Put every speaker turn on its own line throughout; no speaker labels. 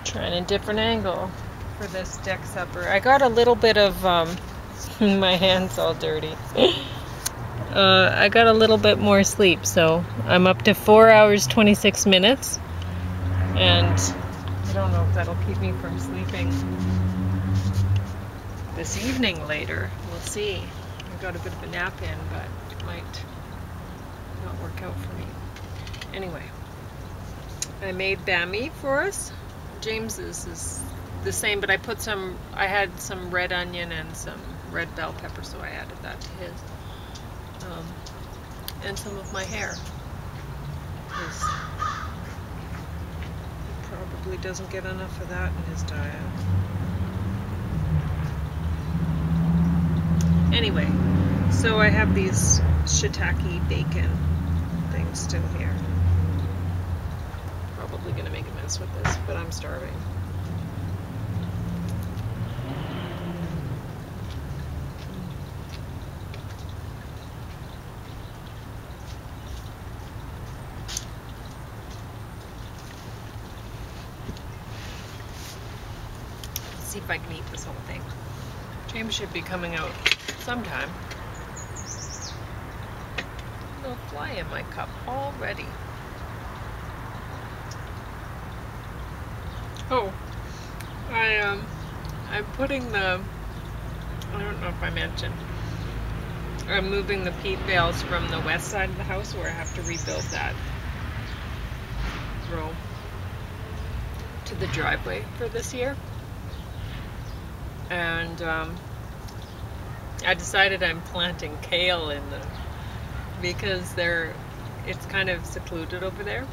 Trying a different angle for this deck supper. I got a little bit of, my hand's all dirty. I got a little bit more sleep, so I'm up to 4 hours, 26 minutes. And I don't know if that'll keep me from sleeping this evening later. We'll see. I got a bit of a nap in, but it might not work out for me. Anyway, I made bami for us. James's is the same, but I had some red onion and some red bell pepper, so I added that to his. And some of my hair. Because he probably doesn't get enough of that in his diet. Anyway, so I have these shiitake bacon things still here. Probably gonna make a mess with this, but I'm starving. Let's see if I can eat this whole thing. James should be coming out sometime. Little fly in my cup already. Oh, I'm putting the, I don't know if I mentioned, I'm moving the peat bales from the west side of the house where I have to rebuild that row to the driveway for this year. And I decided I'm planting kale in them because it's kind of secluded over there.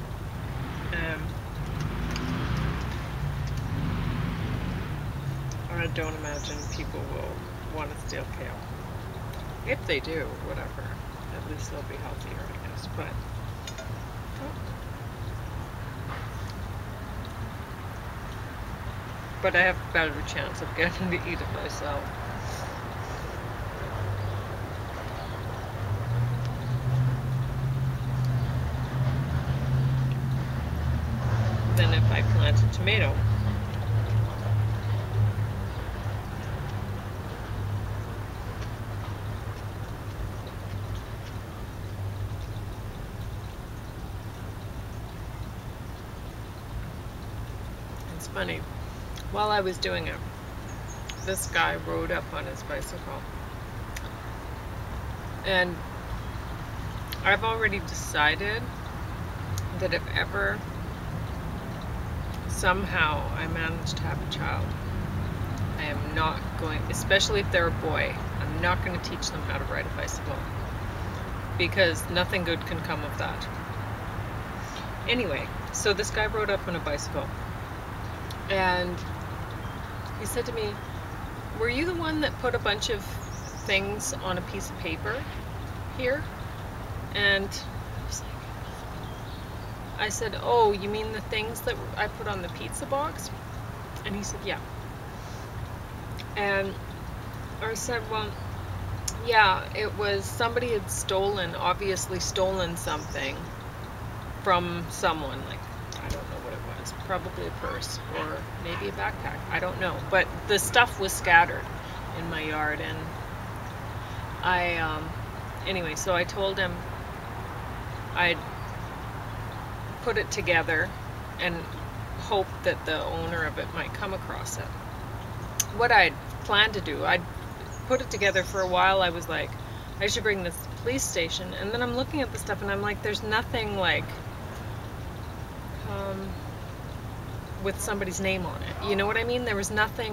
I don't imagine people will want to steal kale. If they do, whatever. At least they'll be healthier, I guess. But I have a better chance of getting to eat it myself. Than if I plant a tomato. It's funny. While I was doing it, this guy rode up on his bicycle. And I've already decided that if ever somehow I manage to have a child, I am not going, especially if they're a boy, I'm not going to teach them how to ride a bicycle. Because nothing good can come of that. Anyway, so this guy rode up on a bicycle. And he said to me, "Were you the one that put a bunch of things on a piece of paper here?" And I said, "Oh, you mean the things that I put on the pizza box?" And he said, "Yeah." And I said, "Well, yeah, it was somebody had obviously stolen something from someone, like, I don't know what it was, probably a purse or maybe a backpack, I don't know, but the stuff was scattered in my yard." And anyway, so I told him I'd put it together and hope that the owner of it might come across it. What I'd planned to do, I'd put it together for a while. I was like, I should bring this to the police station. And then I'm looking at the stuff and I'm like, there's nothing like with somebody's name on it. You know what I mean? There was nothing.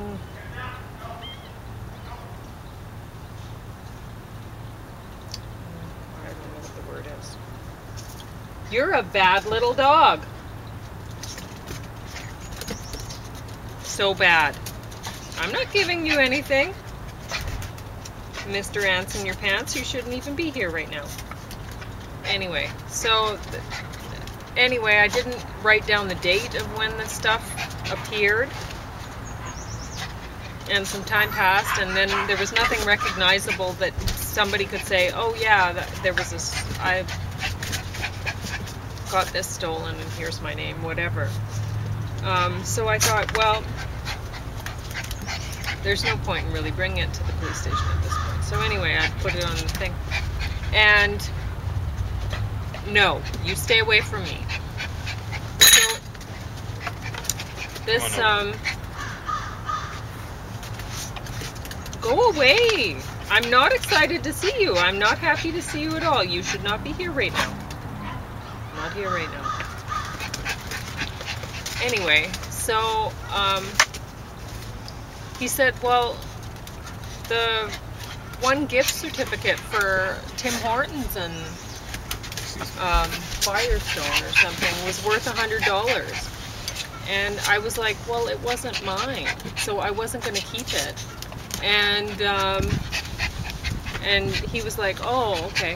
I don't know what the word is. You're a bad little dog. So bad. I'm not giving you anything. Mr. Ants in your pants, you shouldn't even be here right now. Anyway, so anyway, I didn't write down the date of when the stuff appeared. And some time passed, and then there was nothing recognizable that somebody could say, "Oh yeah, there was this, I got this stolen and here's my name," whatever. So I thought, well, there's no point in really bringing it to the police station at this point. So anyway, I put it on the thing. And no, you stay away from me. So this, go away. I'm not excited to see you. I'm not happy to see you at all. You should not be here right now. Not here right now. Anyway, so he said, well, the one gift certificate for Tim Hortons and Firestone or something was worth $100. And I was like, well, it wasn't mine, so I wasn't going to keep it. And he was like, oh, okay.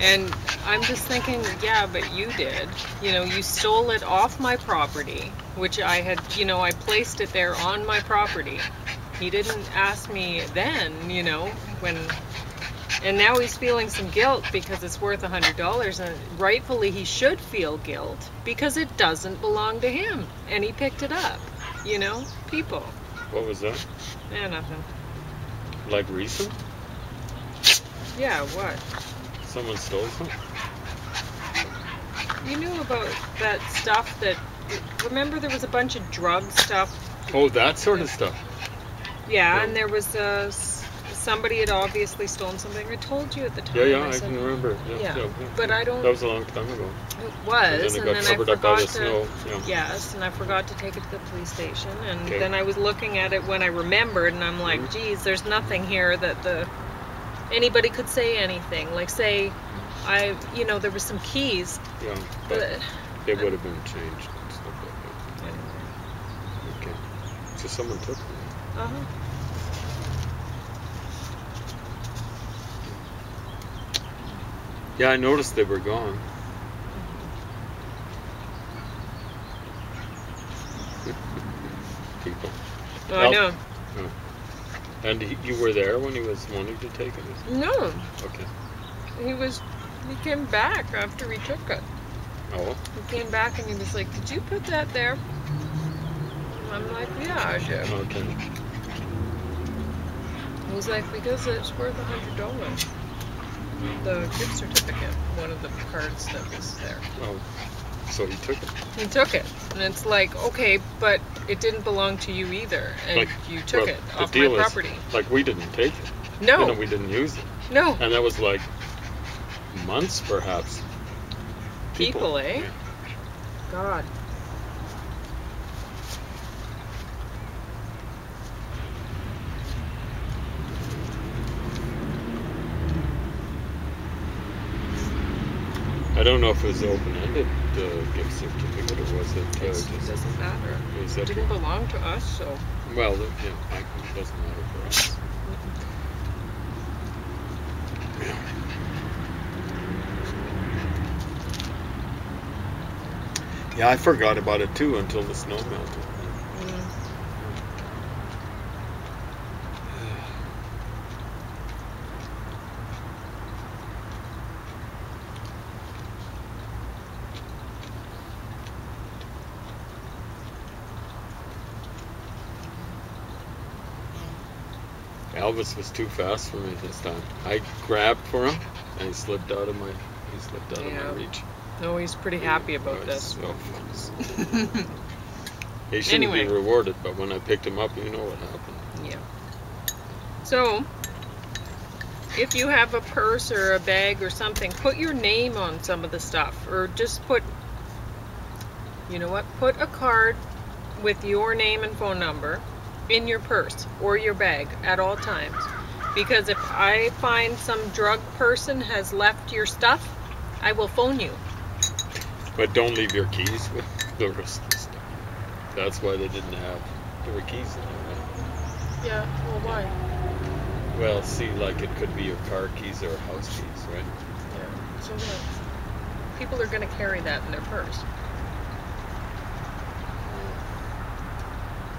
And I'm just thinking, yeah, but you did. You know, you stole it off my property, which I had, you know, I placed it there on my property. He didn't ask me then, you know, when, and now he's feeling some guilt because it's worth $100, and rightfully he should feel guilt because it doesn't belong to him, and he picked it up, you know, people.
What was that?
Yeah, nothing.
Like recent?
Yeah, what?
Someone stole something?
You knew about that stuff that, remember there was a bunch of drug stuff?
Oh, that sort of stuff?
Yeah,
No.
and there was somebody had obviously stolen something. I told you at the time.
Yeah,
I
I
said,
can remember. Yeah.
But I don't...
That was a long time ago.
It was,
and then it got covered up by the snow. Yeah.
Yes, and I forgot to take it to the police station, and
Okay.
then I was looking at it when I remembered, and I'm like, geez, there's nothing here that anybody could say anything. Like, say, you know, there was some keys.
Yeah, but they would have been changed and stuff like that.
Anyway.
Okay. So someone took them.
Uh-huh.
Yeah, I noticed they were gone. People.
Oh, I know.
Oh. And you were there when he was wanting to take it?
No.
Okay.
He came back after he took it.
Oh.
He came back and he was like, did you put that there? I'm like, yeah, I did.
Okay.
He's like, because it's worth $100. The gift certificate, one of the cards that was there.
Oh. So he took it.
He took it. And it's like, okay, but it didn't belong to you either. And
Like,
you took
well,
it
the
off
deal
my
is,
property.
like, we didn't take it.
No.
You know, we didn't use it.
No.
And that was like months, perhaps.
People, eh?
Yeah.
God.
I don't know if it was open-ended, the gift certificate, or was it
It
just...
doesn't matter.
Is
It
that,
didn't belong to us, so.
well, yeah, it doesn't matter for us. Yeah, I forgot about it too until the snow melted. Elvis was too fast for me this time. I grabbed for him, and he slipped out of my
Yeah.
reach.
No, he's pretty happy about this.
So he shouldn't
Anyway.
be rewarded, but when I picked him up, you know what happened.
Yeah. So, if you have a purse or a bag or something, put your name on some of the stuff, or just put, you know what, put a card with your name and phone number in your purse or your bag at all times. Because if I find some drug person has left your stuff, I will phone you.
But don't leave your keys with the rest of the stuff. That's why they didn't have. There were keys in there, right?
Yeah, well, why?
Well, see, like it could be your car keys or house keys, right?
Yeah, so what? People are going to carry that in their purse.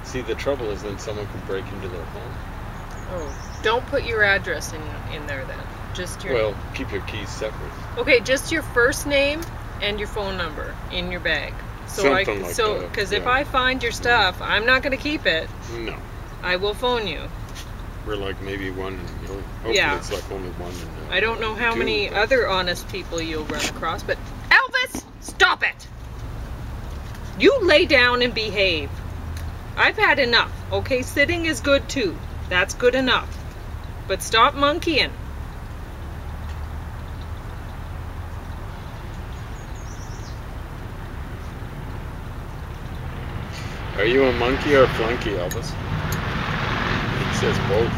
See, the trouble is then someone can break into their home.
Oh, don't put your address in there then. Just your...
Well, keep your keys separate.
Okay, just your first name and your phone number in your bag. So
Something like that.
because if
yeah.
I find your stuff, I'm not going to keep it.
No.
I will phone you.
We're like maybe 1 in a million. Hopefully
Yeah.
it's like only 1 in
I don't know how
2,
many
but-
other honest people you'll run across, but Elvis, stop it! You lay down and behave. I've had enough, okay? Sitting is good too. That's good enough. But stop monkeying.
Are you a monkey or a flunky, Elvis? It says both.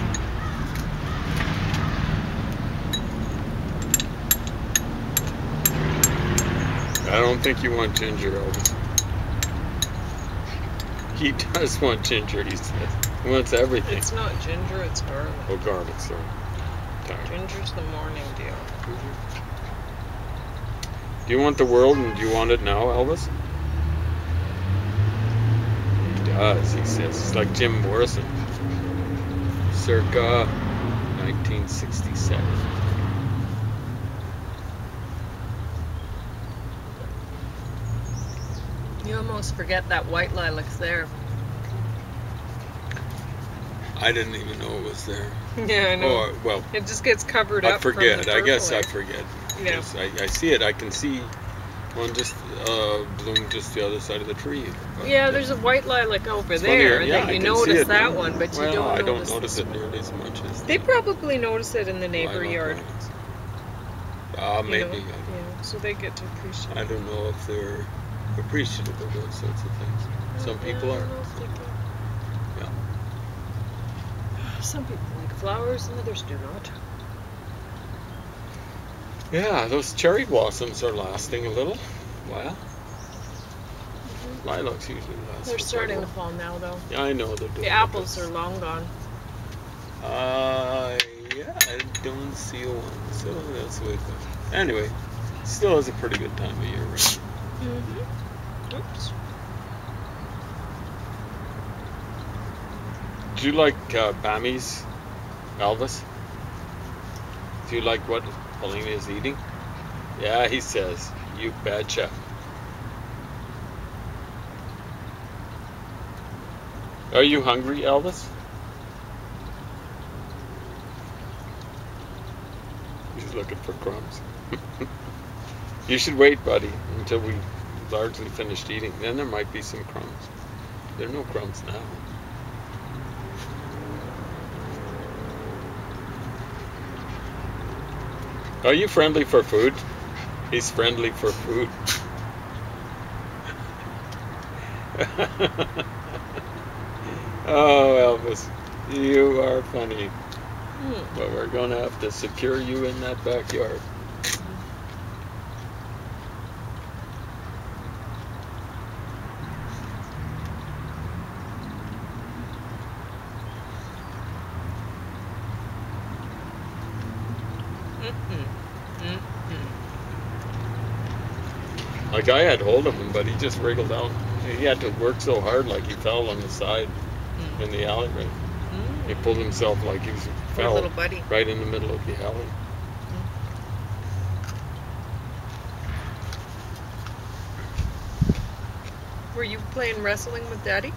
I don't think you want ginger, Elvis. He does want ginger, he says. He wants everything.
It's not ginger, it's garlic.
Oh, garlic, sorry. Tired.
Ginger's the morning deal.
Do you want the world and do you want it now, Elvis? He does, he says. It's like Jim Morrison. Circa 1967.
You almost forget that white lilac's there.
I didn't even know it was there.
Yeah, I know.
Oh, well,
It just gets covered
I
up from
forget.
the
I guess I
purple.
forget.
Yeah.
Yes, I see it. I can see one just bloom just the other side of the tree. But
Yeah, there's a white lilac over
it's
there,
funny,
and
yeah,
then
I
you
can see
notice
it
that
now.
one, but
Well,
you don't
I don't
notice
notice
this
it
one.
nearly as much as
They probably notice it in the neighbor
lilac
yard.
vines.
You
Maybe.
know? Yeah, so they get to appreciate
I
it.
don't know if they're appreciative of those sorts of things. Some people
Yeah, I
are.
don't know if they can.
Yeah.
Some people like flowers and others do not.
Yeah, those cherry blossoms are lasting a little while. Lilacs usually last.
They're
for quite a
starting to
while.
fall now, though.
Yeah, I know they're doing
The apples are long gone.
Yeah, I don't see one, so that's the way it goes. Anyway, still is a pretty good time of year, right?
Mm-hmm. Oops.
Do you like Bammies, Elvis? Do you like what Paulina is eating? Yeah, he says. You betcha. Are you hungry, Elvis? He's looking for crumbs. You should wait, buddy, until we largely finished eating. Then there might be some crumbs. There are no crumbs now. Are you friendly for food? He's friendly for food. Oh, Elvis, you are funny. But we're going to have to secure you in that backyard. Like I had hold of him, but he just wriggled out. He had to work so hard, like he fell on the side in the alleyway. He pulled himself like he was
Poor
fell
little buddy.
right in the middle of the alley.
Were you playing wrestling with Daddy?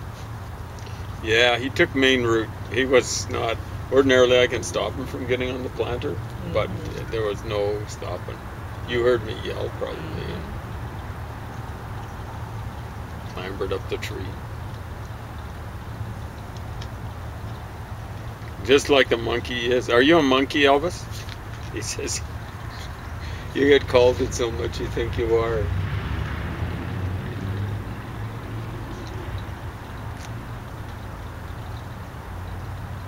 Yeah, he took main route. He was not. Ordinarily, I can stop him from getting on the planter, but there was no stopping. You heard me yell probably. And clambered up the tree. Just like the monkey is. Are you a monkey, Elvis? He says, you get called it so much you think you are.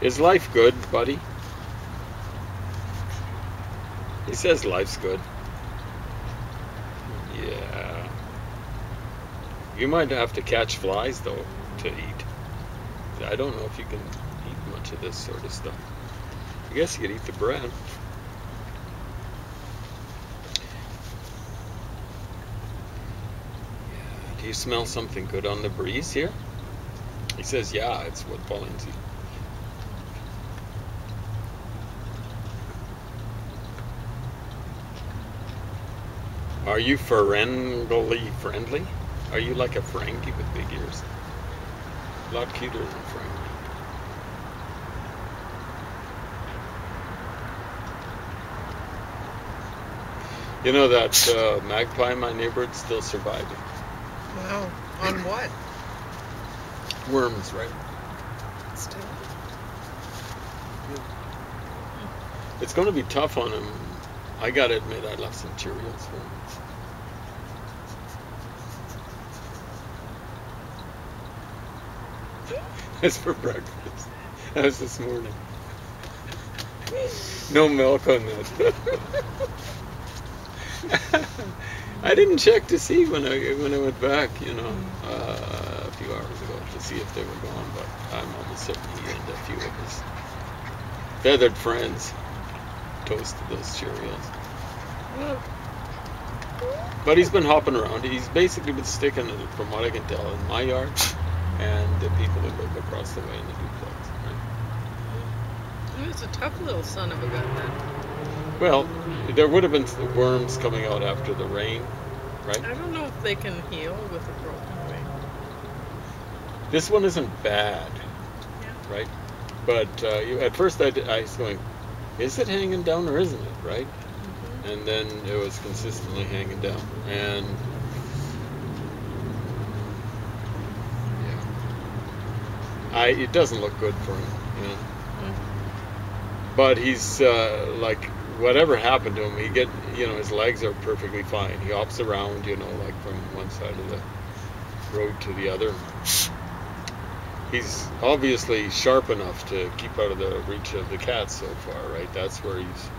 Is life good, buddy? He says life's good. Yeah. You might have to catch flies, though, to eat. I don't know if you can eat much of this sort of stuff. I guess you could eat the bread. Yeah. Do you smell something good on the breeze here? He says, yeah, it's what Pauline's eating. Are you friendly? Are you like a Frankie with big ears? A lot cuter than Frankie. You know that magpie in my neighborhood's still surviving.
Wow. On what?
Worms, right?
Still.
It's going to be tough on him. I got to admit, I left some Cheerios for him. That's for breakfast. That was this morning. No milk on that. I didn't check to see when I went back, you know, a few hours ago to see if they were gone, but I'm almost certain he and a few of his feathered friends toasted those Cheerios. But he's been hopping around. He's basically been sticking, from what I can tell, in my yard and the people that live across the way in the duplex. Right?
He was a tough little son of a gun then.
Well, there would have been worms coming out after the rain, right?
I don't know if they can heal with a broken wing.
This one isn't bad,
Yeah.
right? But at first I was going, is it hanging down or isn't it, right?
Mm-hmm.
And then it was consistently hanging down. And yeah, it doesn't look good for him, you know.
Mm-hmm.
But he's like, whatever happened to him, his legs are perfectly fine. He hops around, you know, like from one side of the road to the other. He's obviously sharp enough to keep out of the reach of the cats so far, right? That's where he's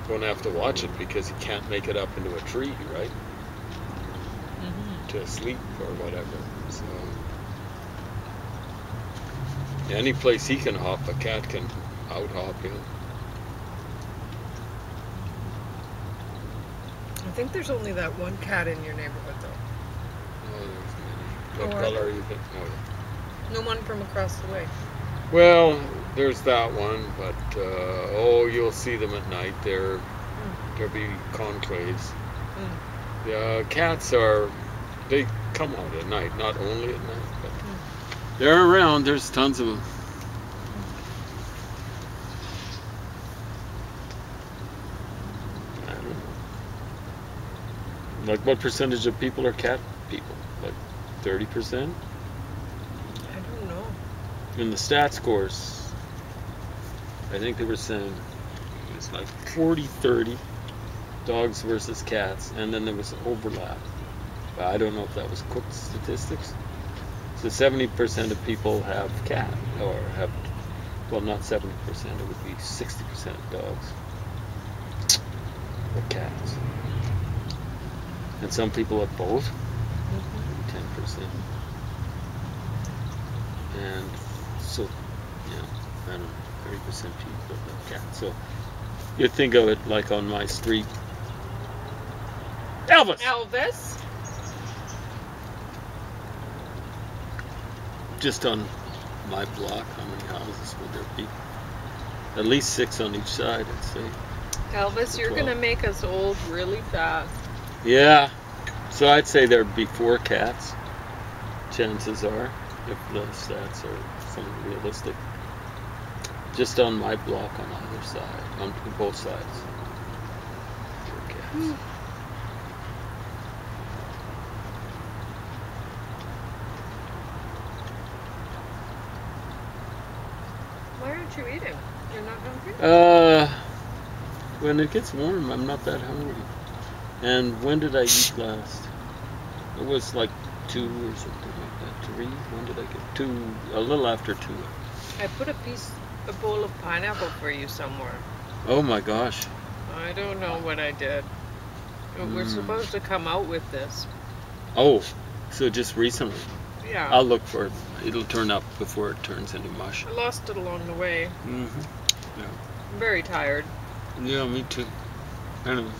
going to have to watch it, because he can't make it up into a tree, right?
Mm-hmm.
To sleep or whatever. So any place he can hop, a cat can out-hop him.
I think there's only that one cat in your neighborhood, though.
Oh, there's many. What color are you thinking? Oh, yeah.
No one from across the way.
Well, there's that one, but you'll see them at night. There'll be conclaves. The cats they come out at night, not only at night, but they're around. There's tons of them. I don't know. Like, what percentage of people are cat people? Like 30%? In the stat scores, I think they were saying it was like 40-30 dogs versus cats, and then there was overlap. But I don't know if that was cooked statistics. So 70% of people have cat, or have, well, not 70%, it would be 60% of dogs or cats. And some people have both, 10%. And so, yeah, I don't know, 30% people have cats. So you think of it like on my street. Elvis!
Elvis?
Just on my block, how many houses would there be? At least 6 on each side, I'd say.
Elvis, you're going to make us old really fast.
Yeah, so I'd say there'd be 4 cats, chances are, if the stats are somewhat realistic. Just on my block on either side, on both sides. 4 cats.
Why aren't you eating? You're not hungry?
When it gets warm, I'm not that hungry. And when did I eat last? It was like 2 or something like that. 3? When did I get 2? A little after 2.
I put a bowl of pineapple for you somewhere.
Oh my gosh.
I don't know what I did. We're supposed to come out with this.
Oh, so just recently.
Yeah.
I'll look for it. It'll turn up before it turns into mush.
I lost it along the way.
Mm-hmm. Yeah.
I'm very tired.
Yeah, me too. Anyway.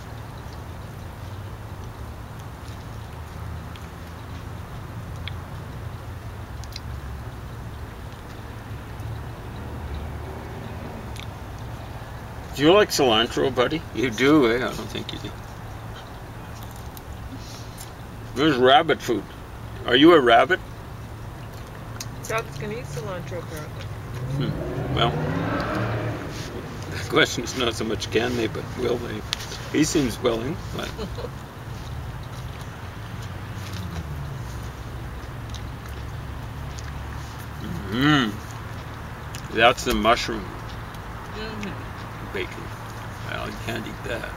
Do you like cilantro, buddy? You do, eh? I don't think you do. There's rabbit food. Are you a rabbit?
Cats can eat cilantro apparently.
Well, the question is not so much can they, but will they. He seems willing, but... That's the mushroom bacon. Well, you can't eat that.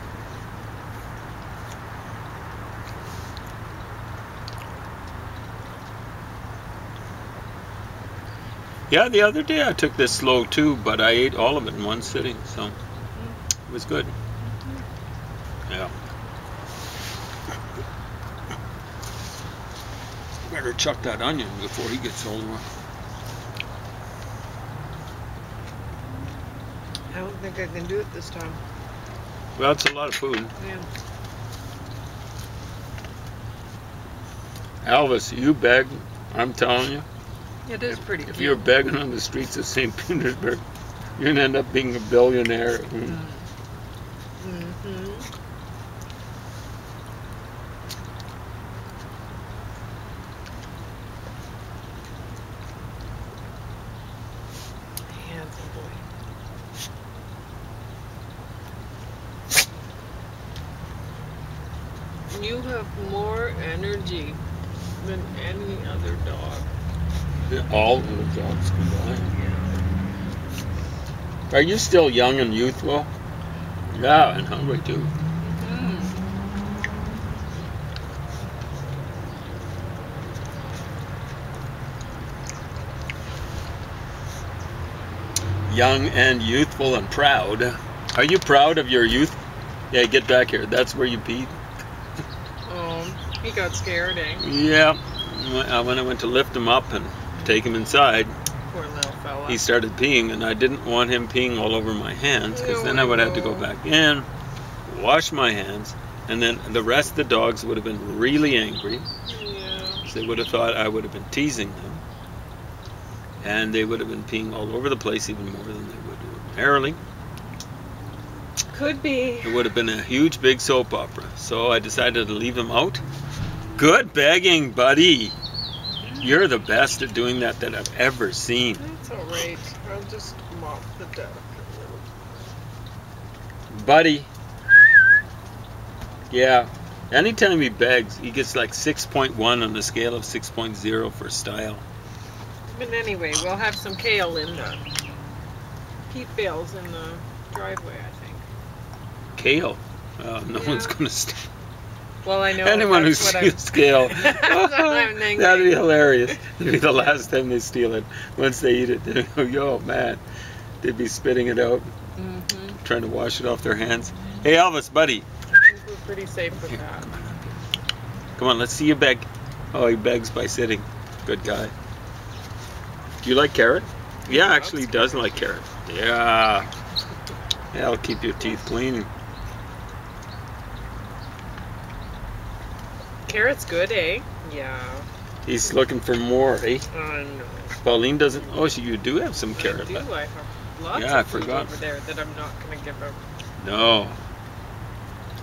Yeah, the other day I took this slow too, but I ate all of it in one sitting, so it was good. Yeah. Better chuck that onion before he gets older.
I don't think I can do it this time.
Well, it's a lot of food.
Yeah.
Elvis, you beg, I'm telling you.
It is pretty
If
cute.
you're begging on the streets of St. Petersburg, you're going to end up being a billionaire.
Handsome boy. You have more energy than any other dog.
All of the dogs combined. Are you still young and youthful? Yeah, and hungry too. Young and youthful and proud. Are you proud of your youth? Yeah, get back here. That's where you peed.
Oh, he got scared, eh?
Yeah. When I went to lift him up and take him inside,
Poor little fella.
he started peeing, and I didn't want him peeing all over my hands, because then I would have to go back in, wash my hands, and then the rest of the dogs would have been really angry.
Yeah.
They would have thought I would have been teasing them, and they would have been peeing all over the place even more than they would ordinarily.
Could be.
It would have been a huge big soap opera, so I decided to leave them out. Good begging, buddy. You're the best at doing that I've ever seen.
That's alright. I'll just mop the deck a little.
Buddy. Yeah. Anytime he begs, he gets like 6.1 on a scale of 6.0 for style.
But anyway, we'll have some kale in the peat bales in the driveway, I think.
Kale. No one's going to steal.
Well, I know.
Anyone who
that's what I'm-
steals kale.
That's what I'm thinking.
That'd be hilarious. It'd be the last time they steal it. Once they eat it, they'd go, yo, man. They'd be spitting it out, trying to wash it off their hands. Hey, Elvis, buddy.
I think we're pretty safe with that.
Come on, let's see you beg. Oh, he begs by sitting. Good guy. Do you like carrot? Yeah, actually, he does like carrot. Yeah. That'll keep your teeth clean.
Carrot's good, eh? Yeah.
He's looking for more, eh?
No.
Pauline doesn't. Oh, so you do have some carrot
I do.
left.
I have lots
Yeah, I
of food
forgot.
over there that I'm not going to give up.
No.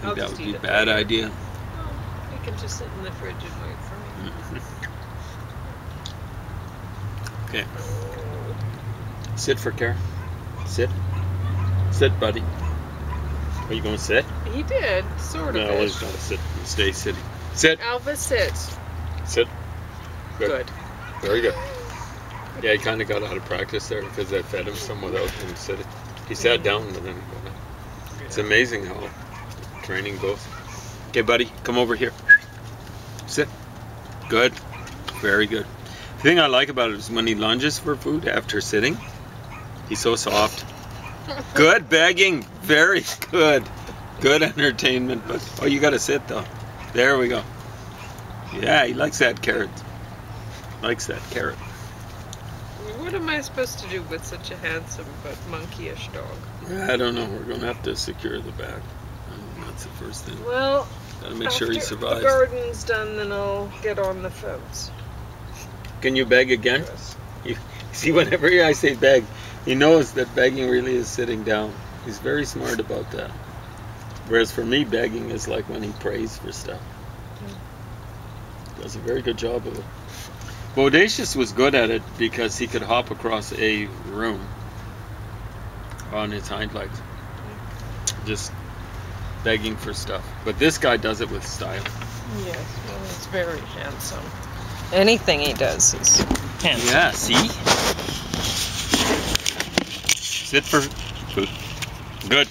I
I'll
think that
just
would
eat
be a
it
bad
later.
idea.
Oh, you can just sit in the fridge and wait for me.
Okay. Sit for care. Sit. Sit, buddy. Are you going to sit?
He did, sort of.
No, he's got to sit. Stay sitting. Sit.
Elvis, sit.
Sit.
Good.
Very good. Yeah, he kind of got out of practice there because I fed him some without him sitting. He sat down and then he got up. It's amazing how training goes. Okay, buddy, come over here. Sit. Good. Very good. The thing I like about it is when he lunges for food after sitting, he's so soft. Good begging. Very good. Good entertainment. But oh, you got to sit though. There we go. Yeah, he likes that carrot. Likes that carrot.
What am I supposed to do with such a handsome but monkeyish dog?
I don't know. We're going to have to secure the back. That's the first thing.
Well,
Got to make sure he
after
survives.
the garden's done, then I'll get on the fence.
Can you beg again? You, see, whenever I say beg, he knows that begging really is sitting down. He's very smart about that. Whereas for me, begging is like when he prays for stuff. Does a very good job of it. Bodacious was good at it because he could hop across a room on his hind legs, just begging for stuff. But this guy does it with style.
Yes, well, he's very handsome. Anything he does is handsome.
Yeah, see? Sit for food. Good.